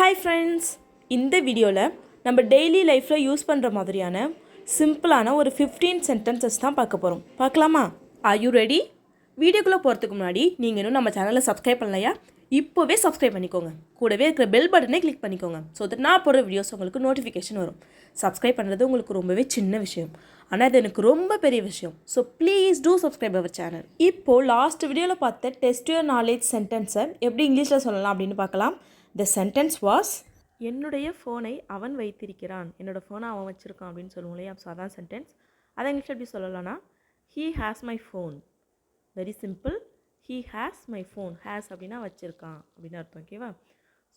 Hi friends, இந்த வீடியோவில் நம்ம டெய்லி லைஃப்பில் யூஸ் பண்ணுற மாதிரியான சிம்பிளான ஒரு 15 சென்டென்சஸ் தான் பார்க்க போகிறோம். பார்க்கலாமா? Are you ready? வீடியோக்குள்ளே போகிறதுக்கு முன்னாடி நீங்கள் இன்னும் நம்ம சேனலை சப்ஸ்கிரைப் பண்ணலையா? இப்போவே சப்ஸ்கிரைப் பண்ணிக்கோங்க. கூடவே இருக்கிற பெல் பட்டனை கிளிக் பண்ணிக்கோங்க. ஸோ தட் நான் போடுற வீடியோஸ் உங்களுக்கு நோட்டிஃபிகேஷன் வரும். சப்ஸ்கிரைப் பண்ணுறது உங்களுக்கு ரொம்பவே சின்ன விஷயம், ஆனால் அது எனக்கு ரொம்ப பெரிய விஷயம். So please do subscribe our channel. இப்போது லாஸ்ட் வீடியோவில் பார்த்த டெஸ்ட் யுவர் நாலேஜ் சென்டென்ஸை எப்படி இங்கிலீஷில் சொல்லலாம் அப்படின்னு பார்க்கலாம். The sentence was, என்னுடைய ஃபோனை அவன் வைத்திருக்கிறான். என்னோடய ஃபோனை அவன் வச்சுருக்கான் அப்படின்னு சொல்லுவோம் இல்லையா? ஸோ அதான் சென்டென்ஸ். அதை இங்கிலீஷ் எப்படி சொல்லலாம்னா, he has my phone. Very simple. he has my phone. has அப்படின்னா வச்சுருக்கான் அப்படின்னு அர்த்தம். ஓகேவா?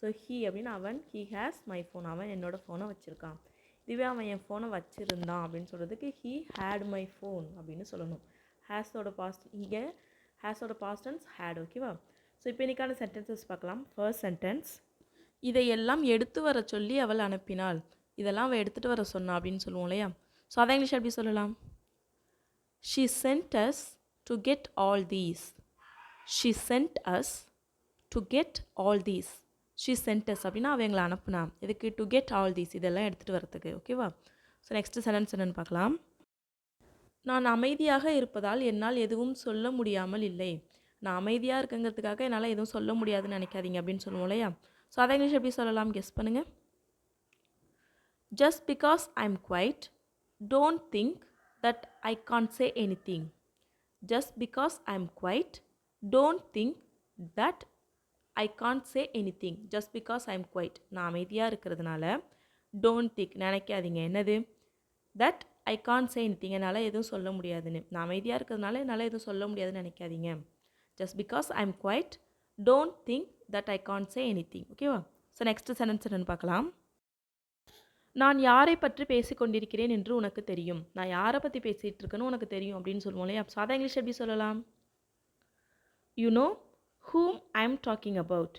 ஸோ he அப்படின்னா அவன், he has my phone. அவன் என்னோடய ஃபோனை வச்சுருக்கான். இதுவே அவன் என் ஃபோனை வச்சுருந்தான் அப்படின்னு சொல்கிறதுக்கு he had my phone அப்படின்னு சொல்லணும். ஹேஸோட பாஸ்ட், இங்கே ஹேஸோட பாஸ்ட் டென்ஸ் had. ஓகேவா? ஸோ இப்போ இன்றைக்கான சென்டென்சஸ் பார்க்கலாம். ஃபர்ஸ்ட் சென்டென்ஸ், இதையெல்லாம் எடுத்து வர சொல்லி அவள் அனுப்பினாள். இதெல்லாம் அவள் எடுத்துகிட்டு வர சொன்னா அப்படின்னு சொல்லுவோம் இல்லையா? ஸோ அதை இங்கிலீஷ் எப்படி சொல்லலாம்? She sent us to get all these. She sent us to get all these. She sent us அப்படின்னா அவள் எங்களை அனுப்புனா. இதுக்கு to get all these, இதெல்லாம் எடுத்துகிட்டு வரத்துக்கு. ஓகேவா? ஸோ நெக்ஸ்ட்டு சென்டென்ஸ் என்னென்னு பார்க்கலாம். நான் அமைதியாக இருப்பதால் என்னால் எதுவும் சொல்ல முடியாமல் இல்லை. நான் அமைதியாக இருக்குங்கிறதுக்காக என்னால் எதுவும் சொல்ல முடியாதுன்னு நினைக்காதீங்க அப்படின்னு சொல்லுவோம் இல்லையா? ஸோ அதை இங்கிலீஷ் எப்படி சொல்லலாம்? கெஸ் பண்ணுங்கள். Just because I am quiet, don't think that I can't say anything. Just because I am quiet, don't think that I can't say anything. Just because I am quiet, நான் அமைதியாக இருக்கிறதுனால, don't think நினைக்காதீங்க. என்னது? That I can't say anything, என்னால் எதுவும் சொல்ல முடியாதுன்னு. நான் அமைதியாக இருக்கிறதுனால என்னால் எதுவும் சொல்ல முடியாதுன்னு நினைக்காதீங்க. Just because I'm quiet, don't think that I can't say anything. ஓகேவா? ஸோ நெக்ஸ்ட் சென்டென்ஸ் என்னன்னு பார்க்கலாம். நான் யாரை பற்றி பேசி கொண்டிருக்கிறேன் என்று உனக்கு தெரியும். நான் யாரை பற்றி பேசிகிட்டு இருக்கேன்னு உனக்கு தெரியும் அப்படின்னு சொல்லுவோம் இல்லையா? ஸோ அதை இங்கிலீஷ் எப்படி சொல்லலாம்? You know whom I am talking about.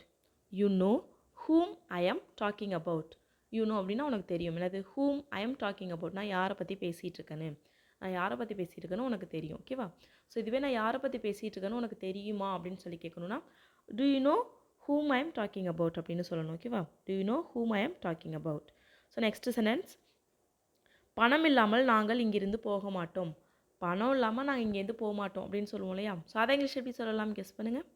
You know whom I am talking about. You know அப்படின்னா உனக்கு தெரியும். என்னது? whom I am talking about. நான் யாரை பற்றி பேசிகிட்டு இருக்கேன்னு, நான் யாரை பற்றி பேசிகிட்டு இருக்கேன்னு உனக்கு தெரியும். ஓகேவா? ஸோ இதுவே நான் யாரை பற்றி பேசிகிட்டு இருக்கேன்னு உனக்கு தெரியுமா அப்படின்னு சொல்லி கேட்கணுன்னா, do you know whom I am talking about அப்படின்னு சொல்லணும். ஓகேவா? do you know whom I am talking about. So next sentence, பணம் இல்லாமல் நாங்கள் இங்கிருந்து போக மாட்டோம். பணம் இல்லாமல் நாங்கள் இங்கேருந்து போக மாட்டோம் அப்படின்னு சொல்லுவோம் இல்லையா? ஸோ அதை இங்கிலீஷ் எப்படி சொல்லலாம்? கெஸ் பண்ணுங்கள்.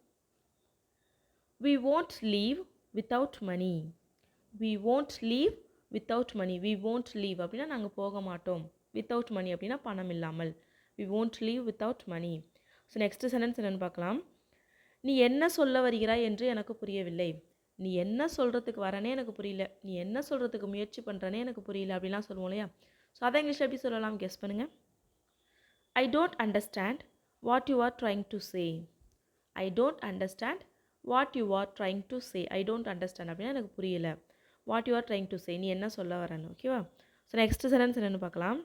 we won't leave without money. we won't leave without money. we won't leave அப்படின்னா நாங்கள் போக மாட்டோம். without money அப்படின்னா பணம் இல்லாமல். we won't leave without money. So next sentence என்னென்னு பார்க்கலாம். நீ என்ன சொல்ல வருகிறாய் என்று எனக்கு புரியவில்லை. நீ என்ன சொல்கிறதுக்கு வரனே எனக்கு புரியல. நீ என்ன சொல்கிறதுக்கு முயற்சி பண்ணுறனே எனக்கு புரியல அப்படிலாம் சொல்லுவோம் இல்லையா? ஸோ அதை இங்கிலீஷ் எப்படி சொல்லலாம்? கெஸ் பண்ணுங்கள். I don't understand what you are trying to say. I don't understand what you are trying to say. I don't understand அப்படின்னா எனக்கு புரியல. What you are trying to say, நீ என்ன சொல்ல வரன்னு. ஓகேவா? ஸோ நெக்ஸ்ட் சென்டென்ஸ் என்னென்னு பார்க்கலாம்.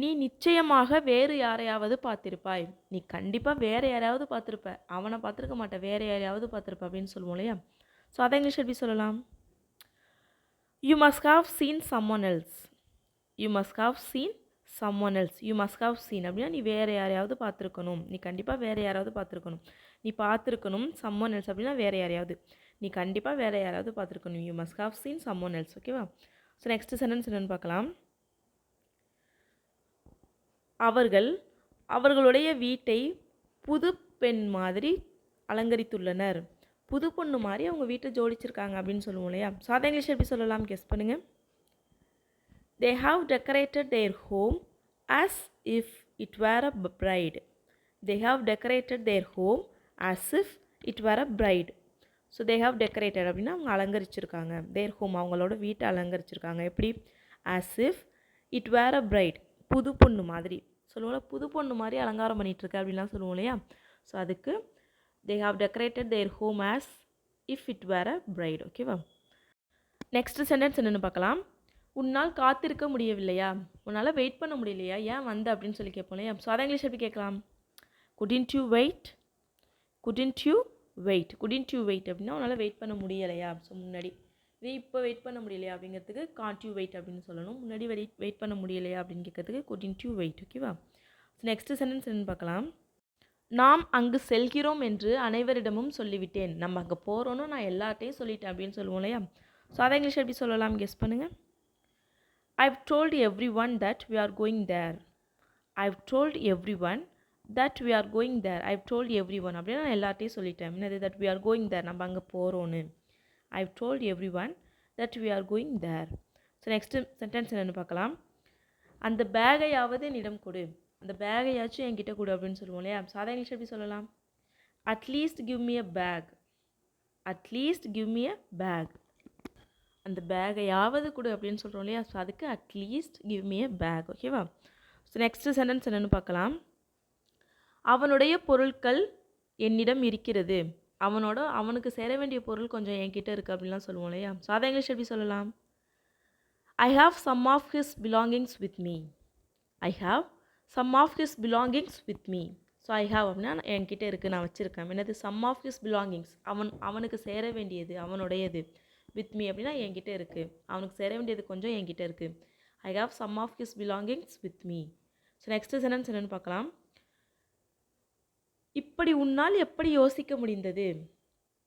நீ நிச்சயமாக வேறு யாரையாவது பார்த்திருப்பாய். நீ கண்டிப்பாக வேறு யாரையாவது பார்த்துருப்ப. அவனை பார்த்துருக்க மாட்டேன், வேறு யாரையாவது பார்த்துருப்ப அப்படின்னு சொல்லுவோம் இல்லையா? ஸோ அதை இங்கிலீஷ் எப்படி சொல்லலாம்? You must have seen someone else. You must have seen someone else. You must have scene அப்படின்னா நீ வேறு யாரையாவது பார்த்துருக்கணும். நீ கண்டிப்பாக வேறு யாராவது பார்த்துருக்கணும். நீ பார்த்துருக்கணும். சம்மொன் எல்ஸ் அப்படின்னா வேறு யாரையாவது. நீ கண்டிப்பாக வேறு யாராவது பார்த்துருக்கணும். You must have seen someone else. ஓகேவா? ஸோ நெக்ஸ்ட் சென்டென்ஸ் என்னென்னு பார்க்கலாம். அவர்கள் அவர்களுடைய வீட்டை புது பெண் மாதிரி அலங்கரித்துள்ளனர். புது பொண்ணு மாதிரி அவங்க வீட்டை ஜோடிச்சிருக்காங்க அப்படின்னு சொல்லுவோம் இல்லையா? ஸோ அதை இங்கிலீஷ் எப்படி சொல்லலாம்? கெஸ் பண்ணுங்கள். They have decorated their home as if it were a bride. They have decorated their home as if it were a bride. So they have decorated அப்படின்னா அவங்க அலங்கரிச்சிருக்காங்க. தேர் ஹோம் அவங்களோட வீட்டை அலங்கரிச்சிருக்காங்க. எப்படி? As if it were a bride, புது பொண்ணு மாதிரி சொல்லுவோம்ல, புது பொண்ணு மாதிரி அலங்காரம் பண்ணிகிட்ருக்க அப்படின்லாம் சொல்லுவோம் இல்லையா? ஸோ அதுக்கு they have decorated their home as if it were a bride. ஓகேவா? நெக்ஸ்ட் சென்டென்ஸ் என்னென்னு பார்க்கலாம். உன்னால் காத்திருக்க முடியவில்லையா? உன்னால் வெயிட் பண்ண முடியலையா? ஏன் வந்து அப்படின்னு சொல்லி கேட்போம் இல்லையா? ஸோ அதை இங்கிலீஷ் எப்படி கேட்கலாம்? couldn't you wait. couldn't you wait. couldn't you wait அப்படின்னா உன்னால் வெயிட் பண்ண முடியலையா? ஸோ முன்னாடி இது இப்போ வெயிட் பண்ண முடியலையா அப்படிங்கிறதுக்கு காண்ட் யூ வெயிட் அப்படின்னு சொல்லணும். முன்னாடி வெயிட் பண்ண முடியலையா அப்படின்னு கேட்கறதுக்கு couldn't you wait. ஓகேவா? ஸோ நெக்ஸ்ட் சென்டென்ஸ் என்னென்னு பார்க்கலாம். நாம் அங்கு செல்கிறோம் என்று அனைவரிடமும் சொல்லிவிட்டேன். நம்ம அங்கே போகிறோன்னு நான் எல்லார்ட்டையும் சொல்லிட்டேன் அப்படின்னு சொல்லுவோம் இல்லையா? ஸோ அதை இங்கிலீஷ் எப்படி சொல்லலாம் கெஸ் பண்ணுங்கள். I've told everyone that we are going there. I've told everyone that we are going there. I've told everyone அப்படின்னு நான் எல்லார்ட்டையும் சொல்லிட்டேன். என்னது that we are going there, நம்ம அங்கே போகிறோன்னு. I've told everyone that we are going there. So next sentence என்னென்னு பார்க்கலாம். அந்த பேகையாவது என்னிடம் கொடு, அந்த பேகையாச்சும் என்கிட்ட கொடு அப்படின்னு சொல்லுவோம் இல்லையா? சாதா இங்கிலீஷ் எப்படி சொல்லலாம்? At least give me a bag. At least give me a bag. அந்த பேகையாவது கொடு அப்படின்னு சொல்கிறோம் இல்லையா? ஸோ அதுக்கு at least give me a bag. ஓகேவா? ஸோ நெக்ஸ்ட்டு சென்டென்ஸ் என்னென்னு பார்க்கலாம். அவனுடைய பொருட்கள் என்னிடம் இருக்கிறது. அவனுக்கு சேர வேண்டிய பொருள் கொஞ்சம் என்கிட்ட இருக்குது அப்படின்லாம் சொல்லுவோம் இல்லையா? ஸோ அதை இங்கிலீஷ் எப்படி சொல்லலாம்? I have some of his belongings with me. I have some of his belongings with me. So I have அப்படின்னா என்கிட்ட இருக்குது, நான் வச்சுருக்கேன். என்னது சம் ஆஃப் ஹிஸ் பிலாங்கிங்ஸ், அவனுக்கு சேர வேண்டியது, அவனுடையது. வித் மீ அப்படின்னா என்கிட்ட இருக்குது, அவனுக்கு சேர வேண்டியது கொஞ்சம் என்கிட்ட இருக்குது. I have some of his belongings with me. So next sentence என்னென்னு பார்க்கலாம். இப்படி உன்னால் எப்படி யோசிக்க முடிந்தது,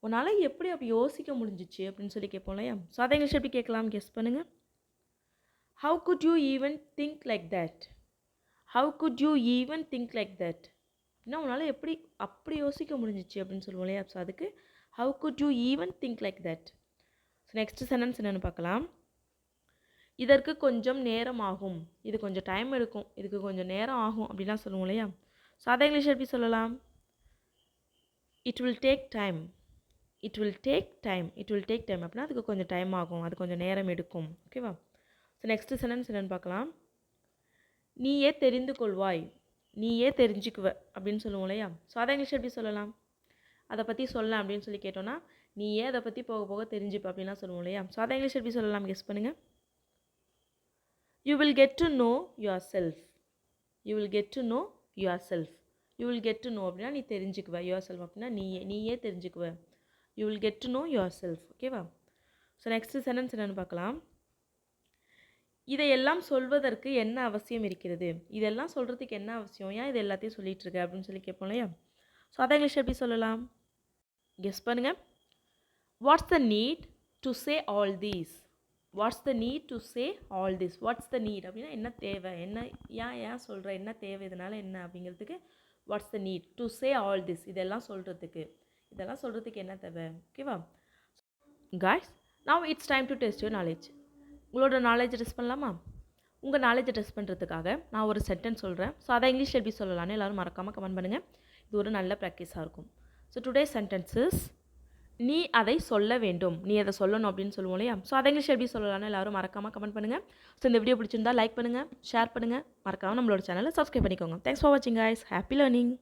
உன்னால் எப்படி அப்படி யோசிக்க முடிஞ்சிச்சு அப்படின்னு சொல்லி கேட்போம் இல்லையா? ஸோ அதை இங்கிலீஷ் எப்படி கேட்கலாம் கெஸ் பண்ணுங்கள். How could you even think like that? How could you even think like that? அப்படின்னா உன்னால் எப்படி அப்படி யோசிக்க முடிஞ்சிச்சு அப்படின்னு சொல்லுவோம் இல்லையா? ஸோ அதுக்கு how could you even think like that? So next sentence என்னென்னு பார்க்கலாம். இதற்கு கொஞ்சம் நேரம் ஆகும், இது கொஞ்சம் டைம் எடுக்கும், இதுக்கு கொஞ்சம் நேரம் ஆகும் அப்படின்லாம் சொல்லுவோம் இல்லையா? ஸோ அதை இங்கிலீஷ் எப்படி சொல்லலாம்? It will take time. It will take time. It will take time அப்படின்னா அதுக்கு கொஞ்சம் டைம் ஆகும், அது கொஞ்சம் நேரம் எடுக்கும். ஓகேவா? ஸோ நெக்ஸ்ட்டு சென்டென்ஸ் என்னென்னு பார்க்கலாம். நீயே தெரிந்து கொள்வாய், நீயே தெரிஞ்சுக்குவ அப்படின்னு சொல்லுவோம் இல்லையா? ஸோ அதை இங்கிலீஷ் எப்படி சொல்லலாம்? அதை பற்றி சொல்ல அப்படின்னு சொல்லி கேட்டோன்னா நீயே அதை பற்றி போக போக தெரிஞ்சுப்ப அப்படின்லாம் சொல்லுவோம் இல்லையா? ஸோ அதை இங்கிலீஷ் எப்படி சொல்லலாம் கெஸ் பண்ணுங்கள். You will get to know yourself. You will get to know yourself. You will get to know அப்படின்னா நீ தெரிஞ்சுக்குவ, யுவர் செல்ஃப் அப்படின்னா நீயே தெரிஞ்சுக்குவ. You will get to know yourself. ஓகேவா? ஸோ நெக்ஸ்ட்டு சென்டென்ஸ் என்னென்னு பார்க்கலாம். இதையெல்லாம் சொல்வதற்கு என்ன அவசியம் இருக்கிறது, இதெல்லாம் சொல்கிறதுக்கு என்ன அவசியம், ஏன் இது எல்லாத்தையும் சொல்லிகிட்டு இருக்க அப்படின்னு சொல்லி கேட்போம் இல்லையா? ஸோ அதை இங்கிலீஷ் எப்படி சொல்லலாம் கெஸ் பண்ணுங்கள். What's the need to say all these. What's the need to say all this. What's the need அப்படின்னா என்ன தேவை, என்ன ஏன் சொல்கிற, என்ன தேவை, இதனால் என்ன அப்படிங்கிறதுக்கு what's the need to say all this. இதெல்லாம் சொல்கிறதுக்கு என்ன தேவை. ஓகேவா guys? Now it's time to test your knowledge. உங்களோட நாலேஜை டெஸ்ட் பண்ணலாமா? உங்கள் நாலேஜை டெஸ்ட் பண்ணுறதுக்காக நான் ஒரு சென்டென்ஸ் சொல்கிறேன். ஸோ அதை இங்கிலீஷ் எப்படி சொல்லலான்னு எல்லோரும் மறக்காமல் கமெண்ட் பண்ணுங்கள். இது ஒரு நல்ல ப்ராக்டிஸாக இருக்கும். ஸோ டுடே சென்டென்சஸ், நீ அதை சொல்ல வேண்டும், நீ அதை சொல்லணும் அப்படின்னு சொல்லுவோம் இல்லையா? ஸோ அதை இங்கிலீஷ் எப்படி சொல்லலான்னு எல்லோரும் மறக்காமல் கமெண்ட் பண்ணுங்கள். ஸோ இந்த வீடியோ பிடிச்சிருந்தா லைக் பண்ணுங்கள், ஷேர் பண்ணுங்கள், மறக்காமல் நம்மளோட சேனலை சப்ஸ்கிரைப் பண்ணிக்கோங்க. தேங்க்ஸ் ஃபார் வாட்சிங் கைஸ். Happy learning.